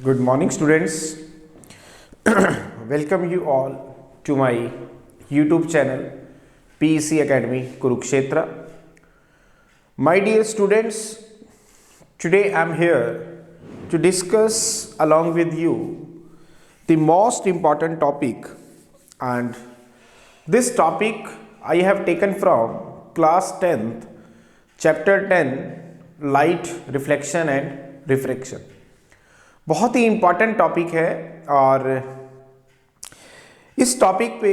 Good morning, students. Welcome you all to my YouTube channel PEC Academy Kurukshetra. My dear students, today I am here to discuss along with you the most important topic, and this topic I have taken from class 10th, chapter 10, light reflection and refraction. बहुत ही important topic है और इस topic पे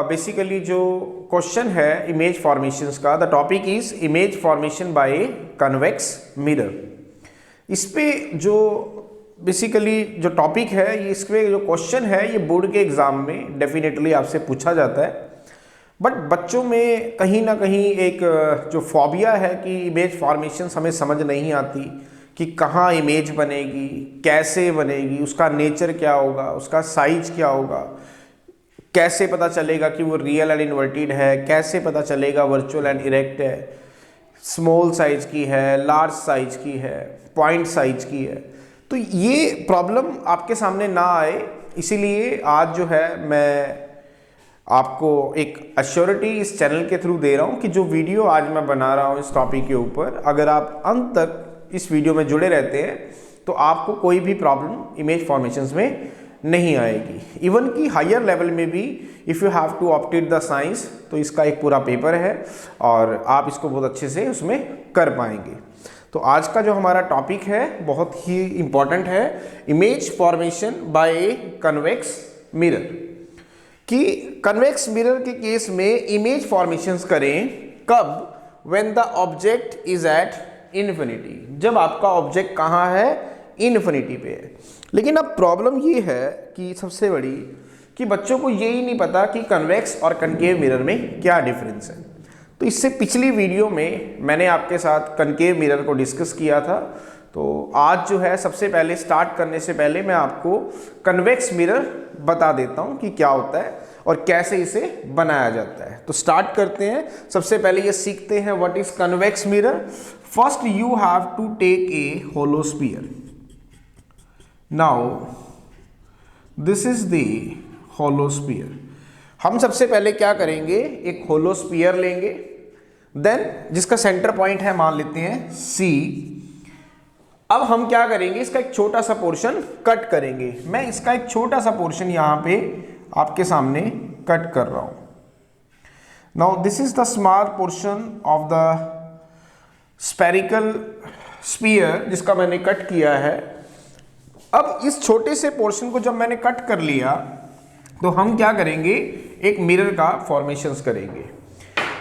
basically जो question है image formations का, the topic is image formation by convex mirror. इस पे जो बेसिकली जो टॉपिक है, ये इसमें जो क्वेश्चन है ये बोर्ड के एग्ज़ाम में डेफिनेटली आपसे पूछा जाता है, बट बच्चों में कहीं ना कहीं एक जो फोबिया है कि इमेज फॉर्मेशंस हमें समझ नहीं आती कि कहाँ इमेज बनेगी, कैसे बनेगी, उसका नेचर क्या होगा, उसका साइज क्या होगा, कैसे पता चलेगा कि वो रियल एंड इन्वर्टेड है, कैसे पता चलेगा वर्चुअल एंड इरेक्ट है, स्मॉल साइज की है, लार्ज साइज की है, पॉइंट साइज की है। तो ये प्रॉब्लम आपके सामने ना आए, इसीलिए आज जो है मैं आपको एक अश्योरिटी इस चैनल के थ्रू दे रहा हूँ कि जो वीडियो आज मैं बना रहा हूँ इस टॉपिक के ऊपर, अगर आप अंत तक इस वीडियो में जुड़े रहते हैं तो आपको कोई भी प्रॉब्लम इमेज फॉर्मेशंस में नहीं आएगी। इवन कि हायर लेवल में भी if you have to opted the science, तो इसका एक पूरा पेपर है और आप इसको बहुत अच्छे से उसमें कर पाएंगे। तो आज का जो हमारा टॉपिक है बहुत ही इम्पॉर्टेंट है, image formation by convex mirror. कि कन्वेक्स मिरर के केस में इमेज फॉर्मेशंस करें कब? When the object is at infinity, जब आपका ऑब्जेक्ट कहाँ है? इन्फिनिटी पे है। लेकिन अब प्रॉब्लम ये है कि सबसे बड़ी कि बच्चों को ये ही नहीं पता कि कन्वेक्स और कनकेव मिरर में क्या डिफरेंस है। तो इससे पिछली वीडियो में मैंने आपके साथ कनकेव मिरर को डिस्कस किया था, तो आज जो है सबसे पहले स्टार्ट करने से पहले मैं आपको कन्वेक्स मिरर बता देता हूँ कि क्या होता है और कैसे इसे बनाया जाता है। तो स्टार्ट करते हैं। सबसे पहले ये सीखते हैं what is convex mirror. First you have to take a hollow sphere. Now this is the hollow sphere. हम सबसे पहले क्या करेंगे, एक होलो स्फीयर लेंगे, देन जिसका सेंटर पॉइंट है मान लेते हैं C। अब हम क्या करेंगे, इसका एक छोटा सा पोर्शन कट करेंगे। मैं इसका एक छोटा सा पोर्शन यहाँ पे आपके सामने कट कर रहा हूं। Now this is the small portion of the spherical sphere जिसका मैंने कट किया है। अब इस छोटे से पोर्शन को जब मैंने कट कर लिया तो हम क्या करेंगे, एक मिरर का फॉर्मेशंस करेंगे।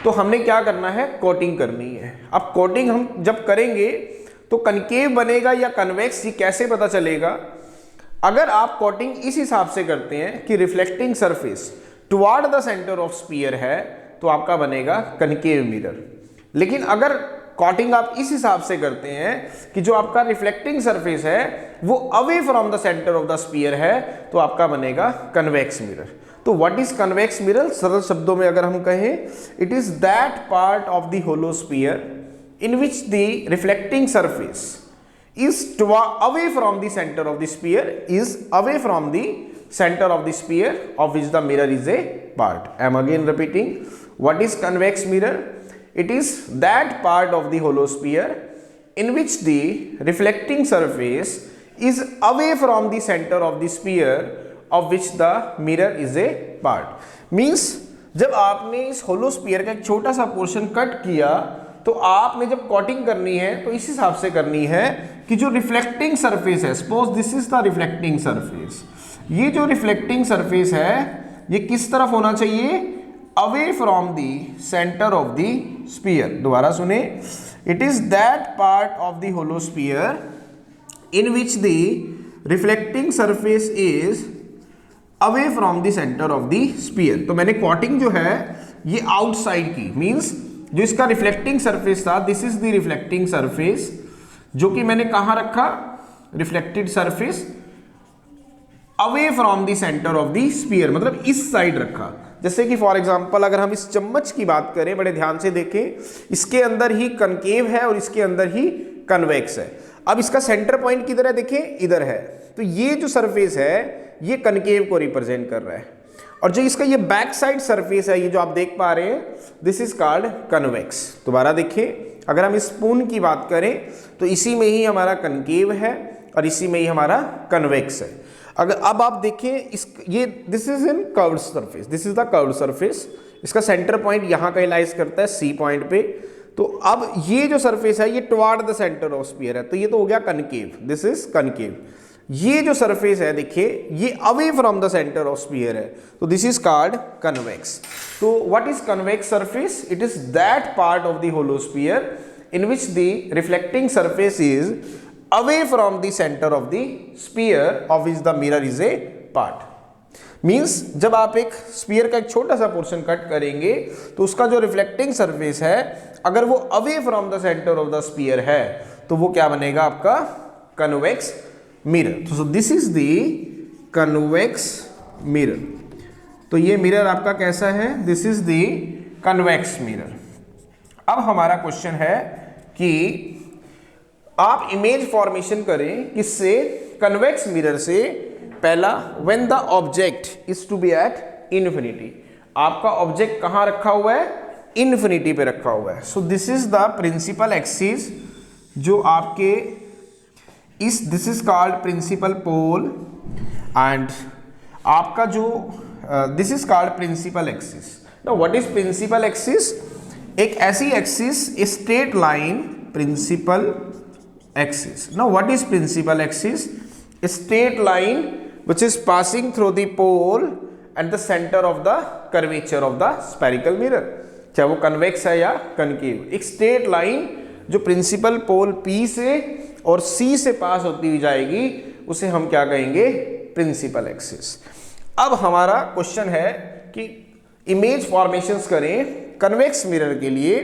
तो हमने क्या करना है, कोटिंग करनी है। अब कोटिंग हम जब करेंगे तो कनकेव बनेगा या कन्वेक्स, ये कैसे पता चलेगा? अगर आप कोटिंग इस हिसाब से करते हैं कि reflecting surface toward the centre of sphere है तो आपका बनेगा कनकेव मिरर। लेकिन अगर कोटिंग आप इस हिसाब से करते हैं कि जो आपका रिफ्लेक्टिंग सरफेस है वो away from the centre of the sphere है तो आपका बनेगा कन्वेक्स मिरर। तो व्हाट इज कन्वेक्स मिरर? सरल शब्दों में अगर हम कहें, it is that part of the hollow sphere in which the reflecting surface is away from the center of the sphere, is away from the center of the sphere of which the mirror is a part. I am again repeating, what is convex mirror? It is that part of the hollow sphere in which the reflecting surface is away from the center of the sphere of which the mirror is a part. Means जब आपने इस होलो sphere का एक छोटा सा portion cut किया तो आपने जब कोटिंग करनी है तो इस हिसाब से करनी है कि जो रिफ्लेक्टिंग सरफेस है, suppose this is the reflecting surface, ये जो रिफ्लेक्टिंग सरफेस है ये किस तरफ होना चाहिए? Away from the centre of the sphere. दोबारा सुने, it is that part of the hollow sphere in which the reflecting surface is away from the centre of the sphere. तो मैंने कोटिंग जो है ये आउटसाइड की, मीन्स जो इसका रिफ्लेक्टिंग सरफेस था, this is the reflecting surface, जो कि मैंने कहां रखा, reflected surface away from the centre of the sphere, मतलब इस साइड रखा। जैसे कि फॉर एग्जांपल अगर हम इस चम्मच की बात करें, बड़े ध्यान से देखें, इसके अंदर ही कनकेव है और इसके अंदर ही कन्वेक्स है। अब इसका सेंटर पॉइंट किधर है, देखें इधर है। तो ये जो सरफेस है ये कनकेव को रिप्रेजेंट कर रहा है, और जो इसका ये बैक साइड सरफेस है, ये जो आप देख पा रहे हैं, दिस इज कॉल्ड कन्वेक्स। दोबारा देखिए, अगर हम स्पून की बात करें तो इसी में ही हमारा कनकेव है और इसी में ही हमारा कन्वेक्स है। अगर अब आप देखें ये this is in curved surface, this is the curved surface, इसका सेंटर पॉइंट यहाँ का लाइज करता है सी पॉइंट पे। तो अब ये जो सरफेस है ये toward the centre of sphere है, तो ये तो हो गया कनकेव, दिस इज कनकेव। ये जो सरफेस है देखिए ये away from the centre of sphere है, तो दिस इज कॉल्ड कन्वेक्स। तो what is convex surface? It is that part of the hollow sphere in which the reflecting surface is away from the centre of the sphere of which the mirror is a part. Means जब आप एक sphere का एक छोटा सा portion cut करेंगे तो उसका जो रिफ्लेक्टिंग सरफेस है अगर वो away from the centre of the sphere है तो वो क्या बनेगा? आपका convex mirror. So this is the convex mirror. तो ये मिरर आपका कैसा है? This is the convex mirror. अब हमारा क्वेश्चन है कि आप इमेज फॉर्मेशन करें किससे? कन्वेक्स मिरर से। पहला, when the object is to be at infinity. आपका ऑब्जेक्ट कहां रखा हुआ है? इन्फिनिटी पे रखा हुआ है। So this is the principal axis जो आपके इस this is called principal pole and आपका जो this is called principal axis. Now what is principal axis? एक ऐसी axis, straight line, principal axis. Now what is principal axis? Straight line which is passing through the pole and the center of the curvature of the spherical mirror, चाहे वो convex है या concave. एक straight line जो principal पोल P से और C से पास होती हुई जाएगी उसे हम क्या कहेंगे? Principal axis. अब हमारा क्वेश्चन है कि इमेज फॉर्मेशंस करें कन्वेक्स मिरर के लिए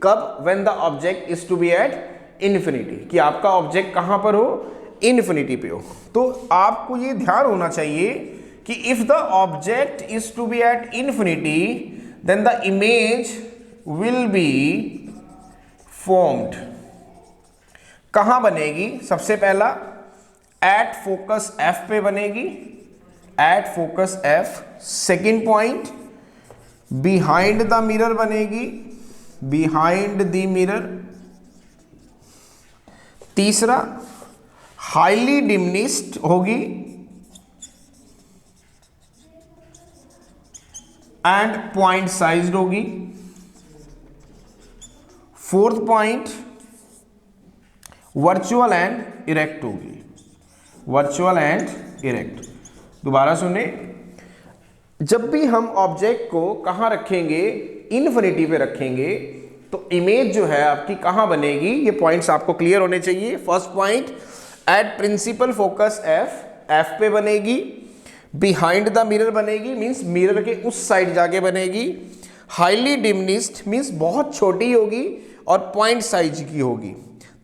कब? When the object is to be at infinity, कि आपका ऑब्जेक्ट कहां पर हो? इन्फिनिटी पे हो। तो आपको ये ध्यान होना चाहिए कि if the object is to be at infinity then the image will be formed. कहां बनेगी? सबसे पहला एट फोकस एफ पे बनेगी, at focus F. Second point behind the mirror बनेगी, बिहाइंड द मिरर। तीसरा हाईली डिमिनिश्ड होगी एंड पॉइंट साइज्ड होगी। Fourth point virtual and erect होगी, वर्चुअल एंड इरेक्ट। दोबारा सुने, जब भी हम ऑब्जेक्ट को कहां रखेंगे? इन्फिनिटी पे रखेंगे तो इमेज जो है आपकी कहां बनेगी? ये पॉइंट्स आपको क्लियर होने चाहिए। First point at principal focus F, F पे बनेगी। बिहाइंड द मिरर बनेगी, मीन्स मिरर के उस साइड जाके बनेगी। हाईली डिमिनिश्ड मीन्स बहुत छोटी होगी और पॉइंट साइज की होगी।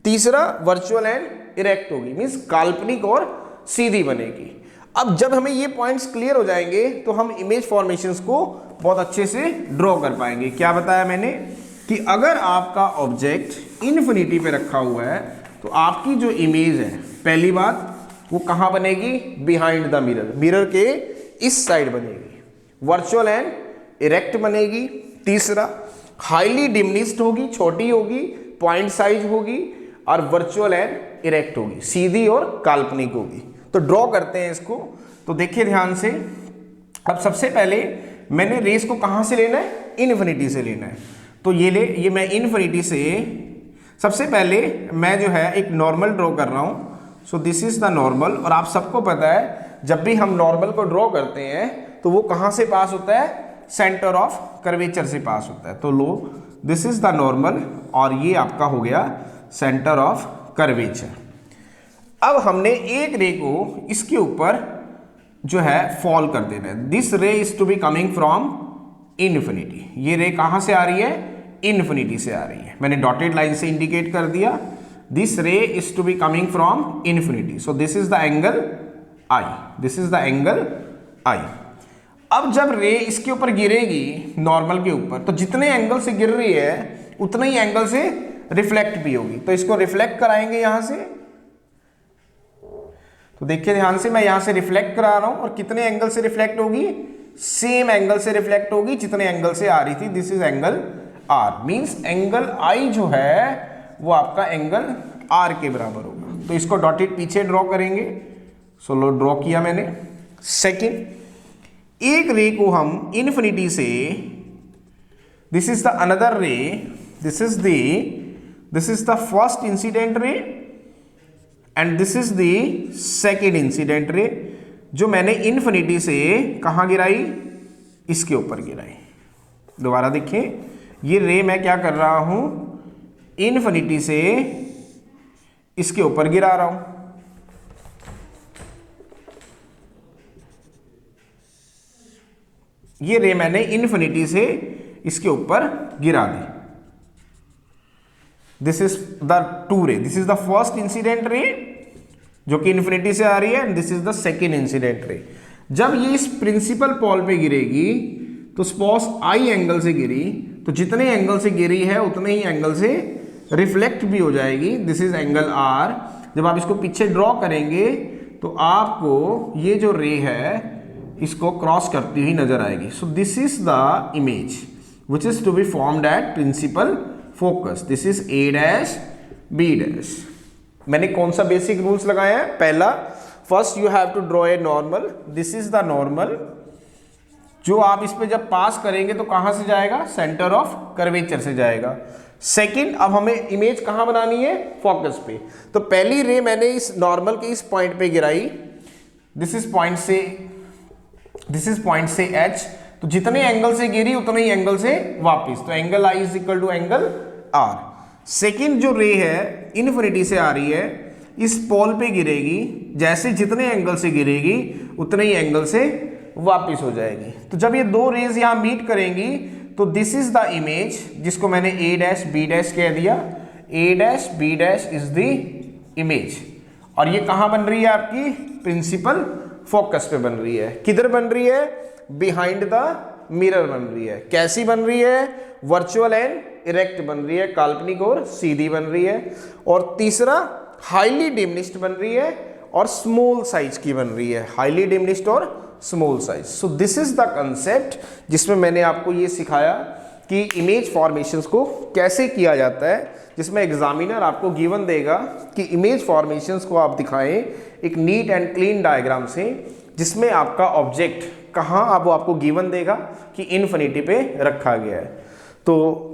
तीसरा वर्चुअल एंड इरेक्ट होगी, मीन्स काल्पनिक और सीधी बनेगी। अब जब हमें ये पॉइंट्स क्लियर हो जाएंगे तो हम इमेज फॉर्मेशंस को बहुत अच्छे से ड्रॉ कर पाएंगे। क्या बताया मैंने कि अगर आपका ऑब्जेक्ट इन्फिनिटी पे रखा हुआ है तो आपकी जो इमेज है, पहली बात वो कहां बनेगी? बिहाइंड द मिरर, मिरर के इस साइड बनेगी। वर्चुअल एंड इरेक्ट बनेगी। तीसरा हाईली डिमिनिश्ड होगी, छोटी होगी, पॉइंट साइज होगी। और वर्चुअल एंड इरेक्ट होगी, सीधी और काल्पनिक होगी। तो ड्रॉ करते हैं इसको। तो देखिए ध्यान से, अब सबसे पहले मैंने रेस को कहां से लेना है? इन्फिनिटी से लेना है। तो ये मैं इन्फिनिटी से सबसे पहले मैं जो है एक नॉर्मल ड्रॉ कर रहा हूं। सो दिस इज द नॉर्मल। और आप सबको पता है जब भी हम नॉर्मल को ड्रॉ करते हैं तो वो कहां से पास होता है? सेंटर ऑफ कर्वेचर से पास होता है। तो लो, दिस इज द नॉर्मल और ये आपका हो गया सेंटर ऑफ कर्वेचर। अब हमने एक रे को इसके ऊपर जो है फॉल कर देना है। This ray is to be coming from infinity. ये रे कहां से आ रही है? इन्फिनिटी से आ रही है। मैंने डॉटेड लाइन से इंडिकेट कर दिया। This ray is to be coming from infinity. So this is the angle i, this is the angle i. अब जब रे इसके ऊपर गिरेगी नॉर्मल के ऊपर तो जितने एंगल से गिर रही है उतने ही एंगल से रिफ्लेक्ट भी होगी। तो इसको रिफ्लेक्ट कराएंगे यहां से। तो देखिए ध्यान से, मैं यहां से रिफ्लेक्ट करा रहा हूं और कितने एंगल से रिफ्लेक्ट होगी, सेम एंगल से रिफ्लेक्ट होगी जितने एंगल से आ रही थी। This is angle r, means angle i जो है वो आपका एंगल आर के बराबर होगा। तो इसको डॉटेड पीछे ड्रॉ करेंगे। सो लो ड्रॉ किया मैंने। सेकंड, एक रे को हम इन्फिनिटी से, दिस इज द अनदर रे, this is the first incident ray and this is the second incident ray, जो मैंने इन्फिनिटी से कहां गिराई, इसके ऊपर गिराई। दोबारा देखिए, ये रे मैं क्या कर रहा हूं, इन्फिनिटी से इसके ऊपर गिरा रहा हूं। ये रे मैंने इन्फिनिटी से इसके ऊपर गिरा दी। दिस इज द टू रे, this is the first incident ray जो कि इन्फिनिटी से आ रही है, and this is the second incident ray. जब ये इस प्रिंसिपल पॉल पे गिरेगी तो सपोज आई एंगल से गिरी, तो जितने एंगल से गिरी है उतने ही एंगल से रिफ्लेक्ट भी हो जाएगी। This is angle r. जब आप इसको पीछे ड्रॉ करेंगे तो आपको ये जो रे है इसको क्रॉस करती हुई नजर आएगी। So this is the image which is to be formed at principal focus. This is A dash B dash. मैंने कौन सा बेसिक रूल्स लगाया है? पहला, first you have to draw a normal, this is the normal, जो आप इस पे जब पास करेंगे तो कहां से जाएगा, सेंटर ऑफ कर्वेचर से जाएगा। सेकंड, अब हमें इमेज कहां बनानी है, फोकस पे। तो पहली रे मैंने इस नॉर्मल के इस पॉइंट पे गिराई, दिस इज पॉइंट से एच, तो जितने एंगल से गिरी उतने ही एंगल से वापस, तो angle i is equal to angle r. Second जो रे है इन्फिनिटी से आ रही है, इस पोल पे गिरेगी, जैसे जितने एंगल से गिरेगी उतने ही एंगल से वापस हो जाएगी। तो जब ये दो रेज यहां मीट करेंगी तो दिस इज द इमेज, जिसको मैंने ए डैश बी डैश कह दिया। A dash B dash is the image, और ये कहां बन रही है आपकी, प्रिंसिपल फोकस पे बन रही है। किधर बन रही है, बिहाइंड द मिरर बन रही है। कैसी बन रही है, वर्चुअल एंड इरेक्ट बन रही है, काल्पनिक और सीधी बन रही है। और तीसरा, हाईली डिमिनिश्ड बन रही है और स्मॉल साइज की बन रही है, हाईली डिमिनिश्ड और small size. So this is the concept जिसमें मैंने आपको ये सिखाया कि इमेज फॉर्मेशंस को कैसे किया जाता है, जिसमें एग्जामिनर आपको गिवन देगा कि इमेज फॉर्मेशंस को आप दिखाएं एक नीट एंड क्लीन डायग्राम से, जिसमें आपका ऑब्जेक्ट कहाँ अब आपको गिवन देगा कि इन्फिनिटी पे रखा गया है। तो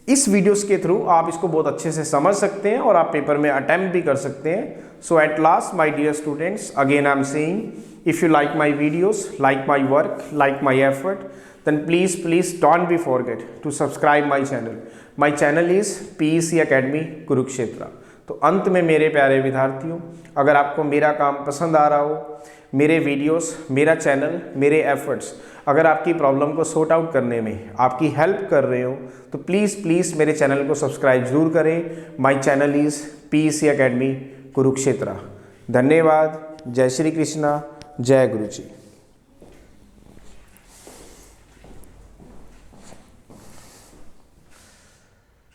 इस वीडियोस के थ्रू आप इसको बहुत अच्छे से समझ सकते हैं और आप पेपर में अटेम्प्ट भी कर सकते हैं। So at last my dear students, again I am saying, if you like my videos, like my work, like my effort, then please don't be forget to subscribe my channel. My channel is PEC Academy Kurukshetra. तो अंत में मेरे प्यारे विद्यार्थियों, अगर आपको मेरा काम पसंद आ रहा हो, मेरे वीडियोस, मेरा चैनल, मेरे एफर्ट्स अगर आपकी प्रॉब्लम को सॉर्ट आउट करने में आपकी हेल्प कर रहे हो, तो प्लीज़ मेरे चैनल को सब्सक्राइब जरूर करें। My channel is PEC Academy Kurukshetra. धन्यवाद। जय श्री कृष्णा, जय गुरु जी।